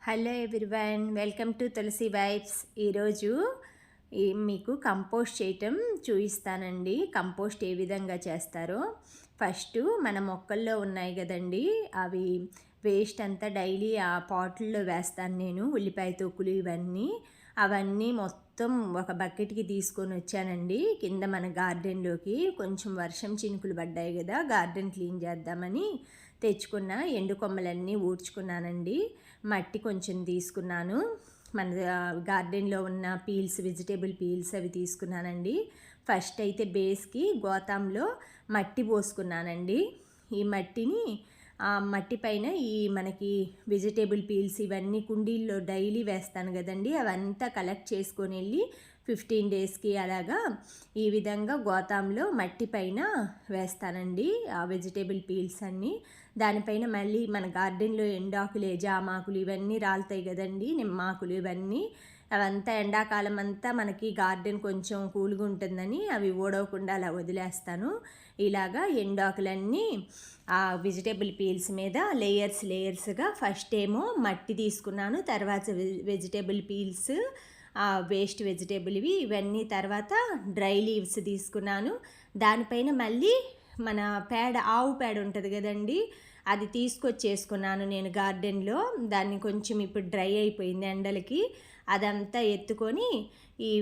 Hello everyone, welcome to Tulsi vibes. ఈరోజు మీకు compost చేయటం చూపిస్తానండి. కంపోస్ట్ ఏ విధంగా చేస్తారో. ఫస్ట్ మన మొక్కల్లో ఉన్నాయి కదండి, అవి వేస్ట్ అంతా డైలీ ఆ పాట్లలో వేస్తాను నేను. ఉల్లిపాయ తొక్కులు అవన్నీ మొత్తం ఒక బకెట్కి తీసుకొని వచ్చానండి. కింద మన గార్డెన్లోకి కొంచెం వర్షం చినుకులు పడ్డాయి కదా, గార్డెన్ క్లీన్ చేద్దామని తెచ్చుకున్న ఎండు కొమ్మలన్నీ ఊడ్చుకున్నానండి. మట్టి కొంచెం తీసుకున్నాను. మన గార్డెన్లో ఉన్న పీల్స్, వెజిటేబుల్ పీల్స్ అవి తీసుకున్నానండి. ఫస్ట్ అయితే బేస్కి గోతాంలో మట్టి పోసుకున్నానండి. ఈ మట్టిని ఆ మట్టి పైన మనకి వెజిటేబుల్ పీల్స్ ఇవన్నీ కుండీల్లో డైలీ వేస్తాను కదండి, అవంతా కలెక్ట్ చేసుకొని వెళ్ళి 15 డేస్కి అలాగా ఈ విధంగా గోతాంలో మట్టి పైన వేస్తానండి ఆ వెజిటేబుల్ పీల్స్ అన్నీ. దానిపైన మళ్ళీ మన గార్డెన్లో ఎండాకులు, జామాకులు ఇవన్నీ రాలుతాయి కదండి, నిమ్మాకులు ఇవన్నీ. అవంతా ఎండాకాలం అంతా మనకి గార్డెన్ కొంచెం కూల్గా ఉంటుందని అవి ఊడవకుండా అలా వదిలేస్తాను. ఇలాగా ఎండాకులన్నీ ఆ వెజిటేబుల్ పీల్స్ మీద లేయర్స్గా ఫస్ట్ ఏమో మట్టి తీసుకున్నాను, తర్వాత వెజిటేబుల్ పీల్స్, వేస్ట్ వెజిటేబుల్ ఇవన్నీ, తర్వాత డ్రై లీవ్స్ తీసుకున్నాను. దానిపైన మళ్ళీ మన పేడ, ఆవు పేడ ఉంటుంది కదండి, అది తీసుకొచ్చేసుకున్నాను నేను గార్డెన్లో. దాన్ని కొంచెం ఇప్పుడు డ్రై అయిపోయింది ఎండలకి, అదంతా ఎత్తుకొని ఈ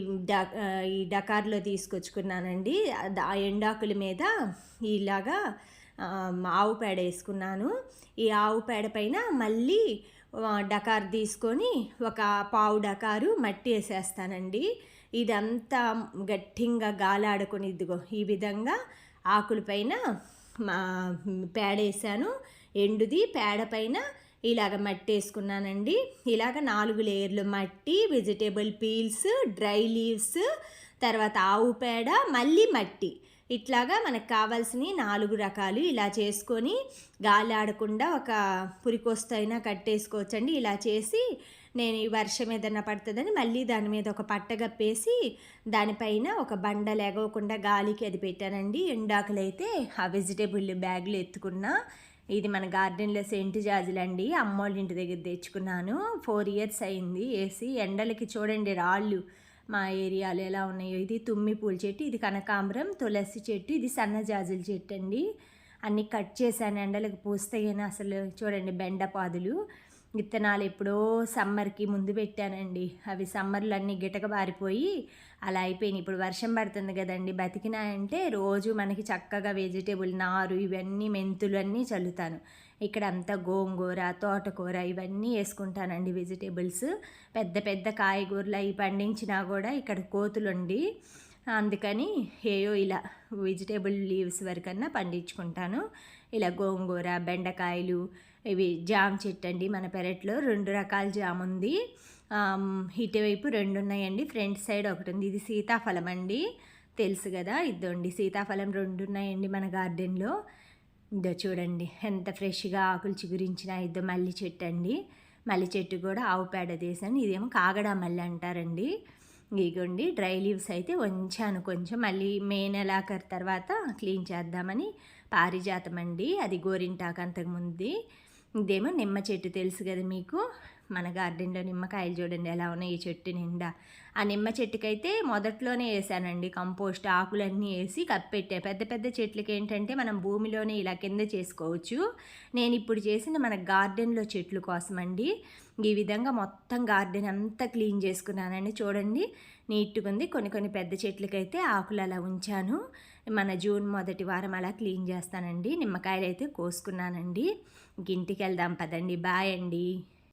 డకార్లో తీసుకొచ్చుకున్నానండి. ఆ ఎండాకుల మీద ఇలాగా ఆవు పేడ వేసుకున్నాను. ఈ ఆవు పేడ పైన మళ్ళీ డకార్ తీసుకొని ఒక పావు డకారు మట్టి వేసేస్తానండి. ఇదంతా గట్టిగా గాలాడుకొని ఇదిగో ఈ విధంగా ఆకులపైన పేడ వేసాను. ఎండుది పేడ పైన ఇలాగ మట్టి వేసుకున్నానండి. ఇలాగ 4 లేయర్లు మట్టి, వెజిటేబుల్ పీల్స్, డ్రై లీవ్స్, తర్వాత ఆవు పేడ, మళ్ళీ మట్టి, ఇట్లాగా మనకు కావాల్సిన 4 రకాలు ఇలా చేసుకొని గాలి ఆడకుండా ఒక పురికొస్తైనా కట్టేసుకోవచ్చండి. ఇలా చేసి నేను ఈ వర్షం ఏదైనా పడుతుందని మళ్ళీ దాని మీద ఒక పట్ట కప్పేసి దానిపైన ఒక బండ లేగకుండా గాలికి అది పెట్టానండి. ఎండాకులైతే ఆ వెజిటేబుల్ బ్యాగులు ఎత్తుకున్నా. ఇది మన గార్డెన్లో సెంట్ జాజులండి, అమ్మోళ్ళ ఇంటి దగ్గర తెచ్చుకున్నాను. 4 ఇయర్స్ అయింది వేసి. ఎండలకి చూడండి రాళ్ళు మా ఏరియాలో ఎలా ఉన్నాయో. ఇది తుమ్మి పూల చెట్టు, ఇది కనకాంబరం, తులసి చెట్టు, ఇది సన్నజాజుల చెట్టు అండి. అన్నీ కట్ చేశాను, ఎండలకు పూస్తాయని. అసలు చూడండి బెండపాదులు విత్తనాలు ఎప్పుడో సమ్మర్కి ముందు పెట్టానండి. అవి సమ్మర్లో అన్నీ గిటకబారిపోయి అలా అయిపోయినాయి. ఇప్పుడు వర్షం పడుతుంది కదండి, బతికినాయంటే రోజు మనకి చక్కగా వెజిటేబుల్ నారు ఇవన్నీ మెంతులు అన్నీ చల్లుతాను. ఇక్కడ అంతా గోంగూర, తోటకూర ఇవన్నీ వేసుకుంటానండి. వెజిటేబుల్స్ పెద్ద పెద్ద కాయగూరలు అవి పండించినా కూడా ఇక్కడ కోతులుండి, అందుకని ఏయో ఇలా వెజిటేబుల్ లీవ్స్ వరకన్నా పండించుకుంటాను. ఇలా గోంగూర, బెండకాయలు, ఇవి జామ చెట్టు అండి. మన పెరట్లో 2 రకాల జామ ఉంది. ఇటువైపు 2 ఉన్నాయండి, ఫ్రంట్ సైడ్ ఒకటి ఉంది. ఇది సీతాఫలం అండి, తెలుసు కదా, ఇద్దండి సీతాఫలం 2 ఉన్నాయండి మన గార్డెన్లో. ఇదో చూడండి ఎంత ఫ్రెష్గా ఆకులు చిగురించిన. ఇద్దో మల్లి చెట్టు అండి, మల్లి చెట్టు కూడా ఆవు పేడ తీసాను. ఇదేమో కాగడా మల్లి అంటారండి. ఇగోండి డ్రై లీవ్స్ అయితే ఉంచాను కొంచెం, మళ్ళీ మే నెలాఖరు తర్వాత క్లీన్ చేద్దామని. పారిజాతం అండి, అది గోరింటాకు అంతకుముందు. ఇదేమో నిమ్మ చెట్టు, తెలుసు కదా మీకు, మన గార్డెన్లో నిమ్మకాయలు చూడండి ఎలా ఉన్నాయి ఈ చెట్టు నిండా. ఆ నిమ్మ చెట్టుకైతే మొదట్లోనే వేసానండి కంపోస్ట్, ఆకులన్నీ వేసి కప్పెట్టా. పెద్ద పెద్ద చెట్లకి ఏంటంటే మనం భూమిలోనే ఇలా కింద చేసుకోవచ్చు. నేను ఇప్పుడు చేసిన మన గార్డెన్లో చెట్లు కోసం అండి ఈ విధంగా మొత్తం గార్డెన్ అంతా క్లీన్ చేసుకున్నానండి. చూడండి నీట్గా ఉంది. కొన్ని పెద్ద చెట్లకైతే ఆకులు అలా ఉంచాను. మన జూన్ మొదటి వారం అలా క్లీన్ చేస్తానండి. నిమ్మకాయలు అయితే కోసుకున్నానండి. ఇంటికి వెళ్దాం పదండి. బాయ్ అండి.